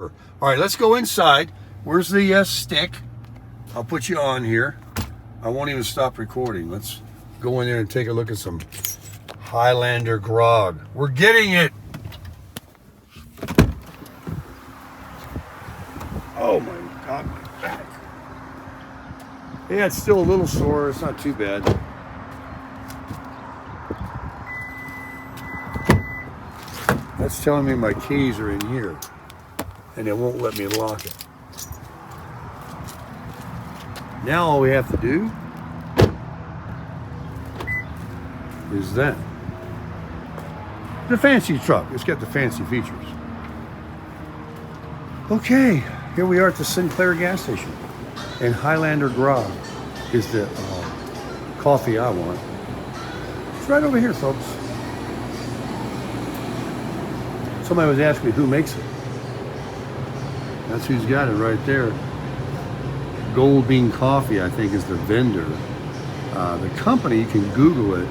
All right, let's go inside. Where's the stick? I'll put you on here. I won't even stop recording. Let's go in there and take a look at some Highlander Grog. We're getting it. Oh my God, my back. Yeah, it's still a little sore. It's not too bad. That's telling me my keys are in here, and it won't let me lock it. Now all we have to do is that. The fancy truck. It's got the fancy features. Okay, here we are at the Sinclair gas station. And Highlander Grog is the coffee I want. It's right over here, folks. Somebody was asking me who makes it. That's who's got it right there. Gold Bean Coffee, I think, is the vendor. The company, you can Google it.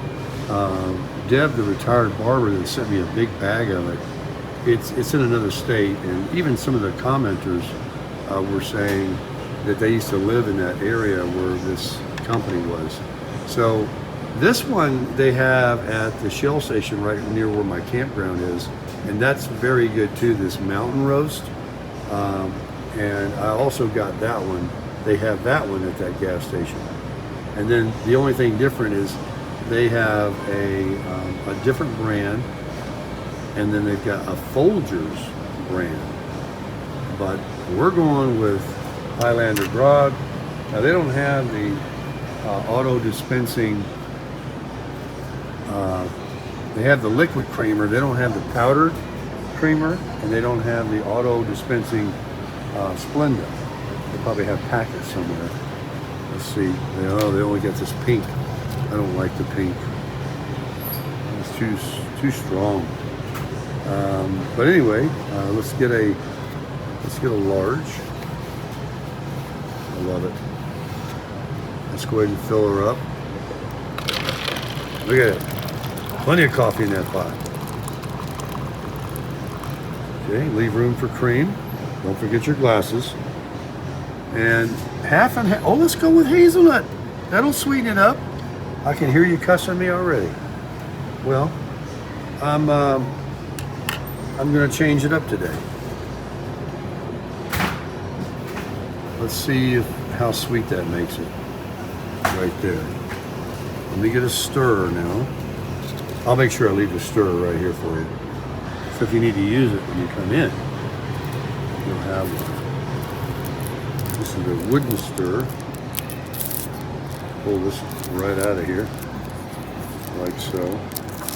Deb, the retired barber, that sent me a big bag of it. It's in another state, and even some of the commenters were saying that they used to live in that area where this company was. So this one they have at the Shell station right near where my campground is, and that's very good too, this mountain roast. And I also got that one. They have that one at that gas station. And then the only thing different is they have a different brand, and then they've got a Folgers brand. But we're going with Highlander Grog. Now they don't have the auto dispensing. They have the liquid creamer. They don't have the powdered creamer, and they don't have the auto dispensing Splenda. They probably have packets somewhere. Let's see. They only get this pink. I don't like the pink. It's too strong. But anyway, let's get a large. I love it. Let's go ahead and fill her up. Look at it. Plenty of coffee in that pot. Okay, leave room for cream. Don't forget your glasses. And half and half. Oh, let's go with hazelnut. That'll sweeten it up. I can hear you cussing me already. Well, I'm going to change it up today. Let's see how sweet that makes it. Right there. Let me get a stirrer now. I'll make sure I leave the stirrer right here for you. So if you need to use it when you come in, you'll have one. This is a wooden stirrer. Pull this right out of here, like so.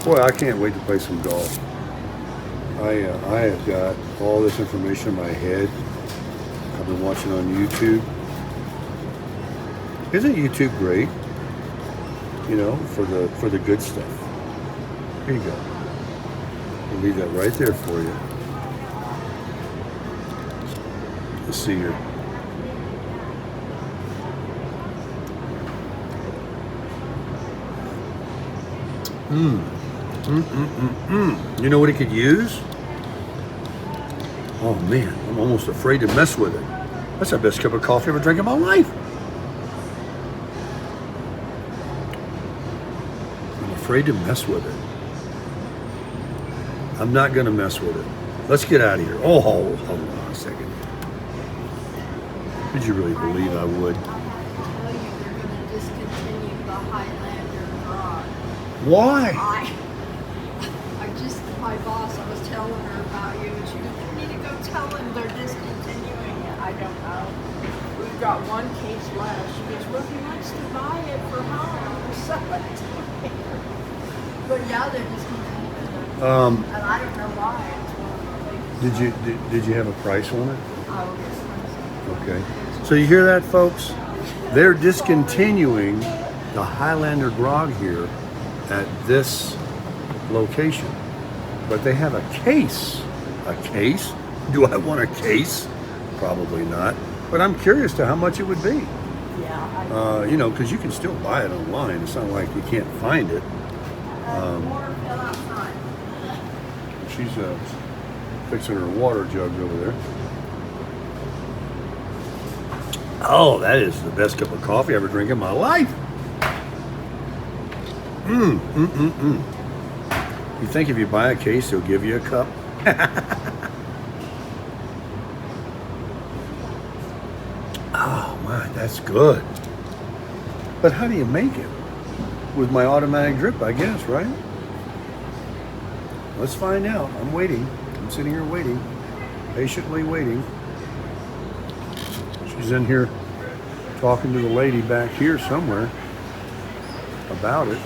Boy, I can't wait to play some golf. I have got all this information in my head. I've been watching on YouTube. Isn't YouTube great? You know, for the good stuff. Here you go. I'll leave that right there for you. Let's see here. You know what it could use? Oh man, I'm almost afraid to mess with it. That's the best cup of coffee I've ever drank in my life. I'm afraid to mess with it. I'm not going to mess with it. Let's get out of here. Oh, hold on a second. Did you really believe I would? I tell you, they're going to discontinue the Highlander Grog. Why? My boss, I was telling her about you, and she goes, "You need to go tell them they're discontinuing it." I don't know. We've got one case left. She goes, "Well, if he wants to buy it for home, sell it to me." But yeah, they're discontinuing it. And I don't know why. It's one of the things. Did you have a price on it? Oh, yes. Okay. So you hear that, folks? They're discontinuing the Highlander Grog here at this location. But they have a case. A case? Do I want a case? Probably not. But I'm curious to how much it would be. Yeah. You know, because you can still buy it online. It's not like you can't find it. More fill outside. She's fixing her water jugs over there. Oh, that is the best cup of coffee I ever drank in my life. You think if you buy a case, they'll give you a cup? Oh my, that's good. But how do you make it? With my automatic drip, I guess, right? Let's find out. I'm waiting. I'm sitting here waiting, patiently waiting. She's in here talking to the lady back here somewhere about it.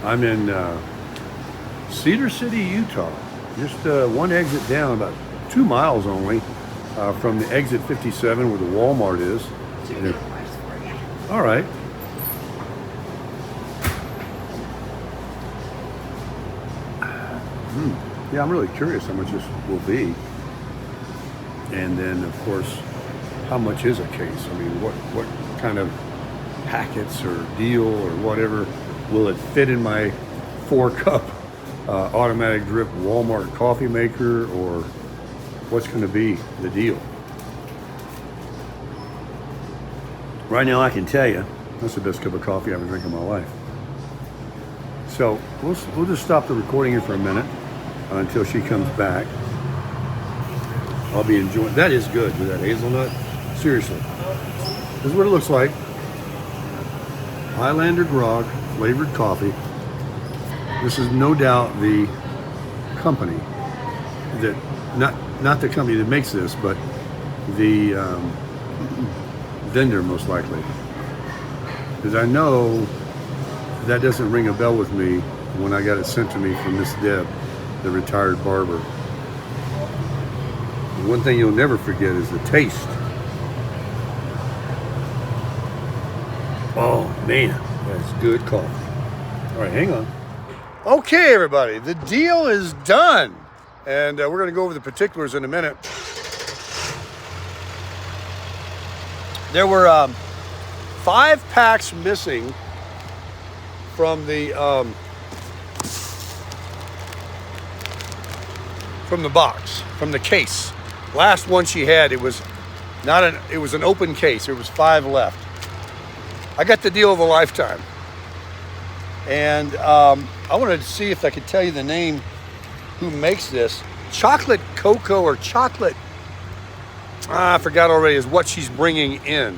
I'm in Cedar City, Utah. Just one exit down, about 2 miles only from the exit 57 where the Walmart is. All right. Yeah, I'm really curious how much this will be. And then, of course, how much is a case? I mean, what kind of packets or deal or whatever will it fit in my 4-cup automatic drip Walmart coffee maker, or what's going to be the deal? Right now, I can tell you, that's the best cup of coffee I've ever drank in my life. So we'll just stop the recording here for a minute until she comes back. I'll be enjoying. That is good with that hazelnut. Seriously, this is what it looks like. Highlander Grog flavored coffee. This is no doubt the company that not the company that makes this, but the vendor most likely. Because I know that doesn't ring a bell with me when I got it sent to me from Miss Deb, the retired barber. The one thing you'll never forget is the taste. Oh man, that's good coffee. All right, hang on. Okay, everybody, the deal is done. And we're going to go over the particulars in a minute. There were 5 packs missing from the box, from the case. Last one she had, it was an open case. There was 5 left. I got the deal of a lifetime. And I wanted to see if I could tell you the name who makes this. Chocolate cocoa or chocolate, I forgot already, is what she's bringing in.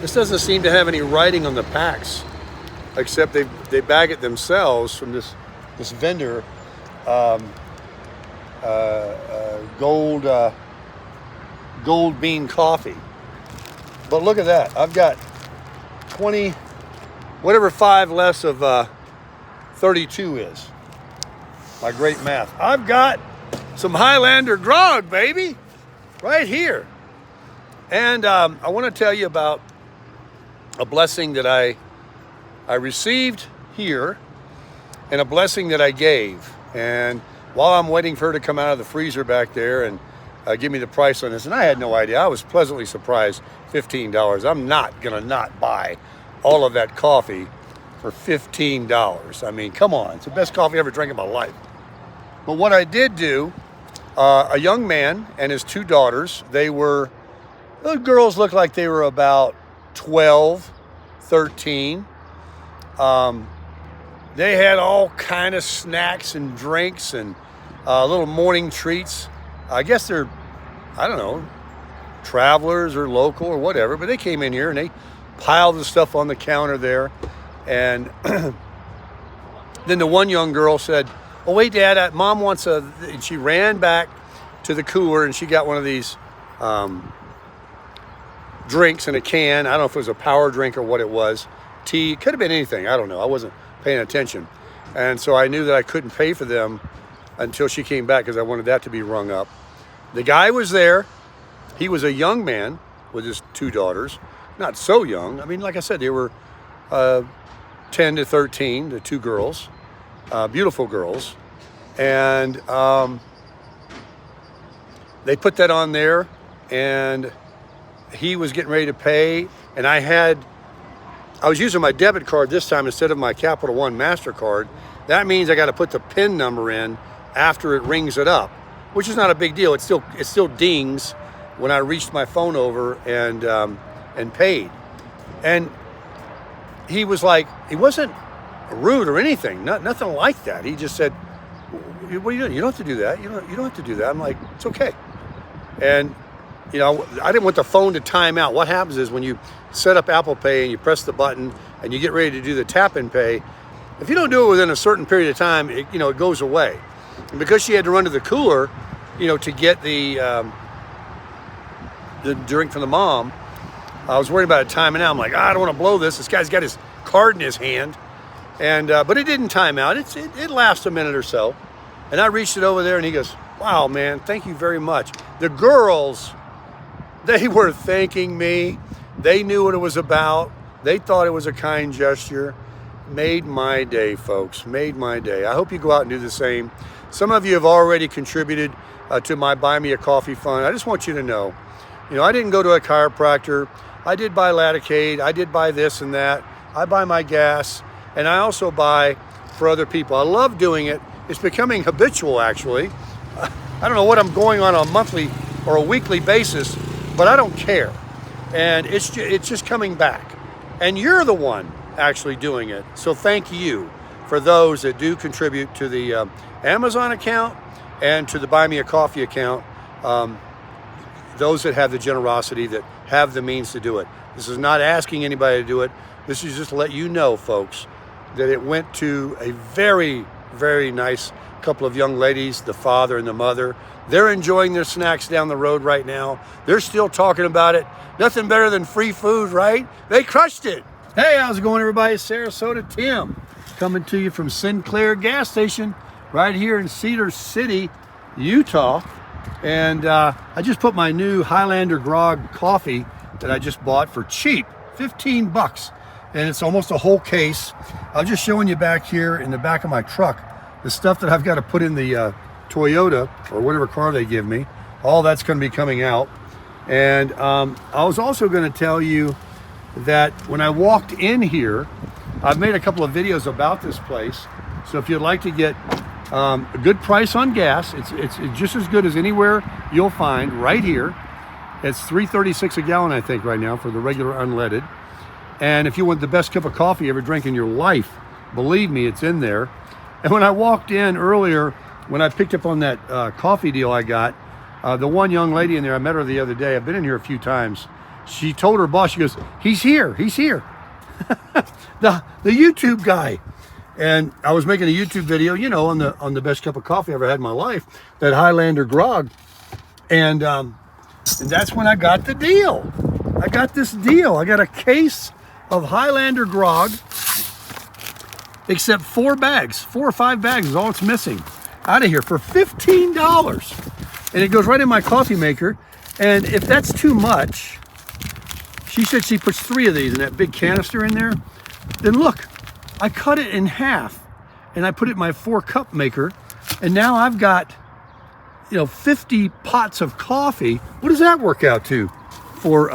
This doesn't seem to have any writing on the packs, except they bag it themselves from this vendor. Gold bean coffee. But look at that. I've got 20, whatever 5 less of 32 is. My great math. I've got some Highlander Grog, baby, right here. And I want to tell you about a blessing that I received here and a blessing that I gave. And while I'm waiting for her to come out of the freezer back there and give me the price on this, and I had no idea. I was pleasantly surprised, $15. I'm not going to not buy all of that coffee for $15. I mean, come on. It's the best coffee I ever drank in my life. But what I did do, a young man and his 2 daughters, the girls looked like they were about 12, 13. They had all kind of snacks and drinks and little morning treats. I guess they're, I don't know, travelers or local or whatever, but they came in here and they piled the stuff on the counter there. And then the one young girl said, "Oh wait, Dad, Mom wants a," and she ran back to the cooler and she got one of these drinks in a can. I don't know if it was a power drink or what it was. Tea, could have been anything. I don't know. I wasn't paying attention. And so I knew that I couldn't pay for them until she came back because I wanted that to be rung up. The guy was there. He was a young man with his 2 daughters. Not so young. I mean, like I said, they were 10 to 13, the 2 girls. Beautiful girls. And they put that on there and he was getting ready to pay. And I was using my debit card this time instead of my Capital One MasterCard. That means I got to put the PIN number in after it rings it up. which is not a big deal. It still dings when I reached my phone over and paid. And he was like, he wasn't rude or anything, nothing like that. He just said, "What are you doing? You don't have to do that. You don't have to do that." I'm like, "It's okay." And you know, I didn't want the phone to time out. What happens is when you set up Apple Pay and you press the button and you get ready to do the tap and pay, if you don't do it within a certain period of time, it goes away. And because she had to run to the cooler, to get the drink from the mom, I was worried about it timing out. I'm like, I don't want to blow this. This guy's got his card in his hand, and but it didn't time out. It lasts a minute or so, and I reached it over there, and he goes, "Wow, man, thank you very much." The girls, they were thanking me. They knew what it was about. They thought it was a kind gesture. Made my day, folks. Made my day. I hope you go out and do the same. Some of you have already contributed to my Buy Me a Coffee fund. I just want you to know, I didn't go to a chiropractor. I did buy Latticade. I did buy this and that. I buy my gas, and I also buy for other people. I love doing it. It's becoming habitual, actually. I don't know what I'm going on a monthly or a weekly basis, but I don't care. And it's just coming back. And you're the one actually doing it. So thank you for those that do contribute to the Amazon account and to the Buy Me a Coffee account. Those that have the generosity, that have the means to do it. This is not asking anybody to do it. This is just to let you know, folks, that it went to a very, very nice couple of young ladies, the father and the mother. They're enjoying their snacks down the road right now. They're still talking about it. Nothing better than free food, right? They crushed it. Hey, how's it going, everybody? Sarasota Tim coming to you from Sinclair gas station right here in Cedar City, Utah. And I just put my new Highlander Grog coffee that I just bought for cheap, 15 bucks. And it's almost a whole case. I'm just showing you back here in the back of my truck, the stuff that I've got to put in the Toyota or whatever car they give me. All that's going to be coming out. And I was also going to tell you that when I walked in here, I've made a couple of videos about this place. So if you'd like to get a good price on gas, it's just as good as anywhere you'll find right here. It's $3.36 a gallon, I think, right now for the regular unleaded. And if you want the best cup of coffee you ever drank in your life, believe me, it's in there. And when I walked in earlier, when I picked up on that coffee deal I got, the one young lady in there, I met her the other day. I've been in here a few times. She told her boss, she goes, he's here. the YouTube guy. And I was making a YouTube video, on the best cup of coffee I ever had in my life, that Highlander Grog. And that's when I got the deal. I got this deal. I got a case of Highlander Grog, except 4 or 5 bags is all it's missing, out of here for $15. And it goes right in my coffee maker. And if that's too much, she said she puts 3 of these in that big canister in there. Then look, I cut it in half and I put it in my 4-cup maker. And now I've got, 50 pots of coffee. What does that work out to for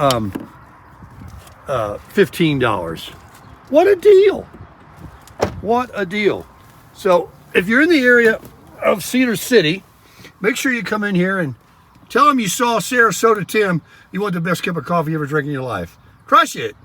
$15? What a deal. What a deal. So if you're in the area of Cedar City, make sure you come in here and tell them you saw Sarasota Tim. You want the best cup of coffee you ever drank in your life. Crush it.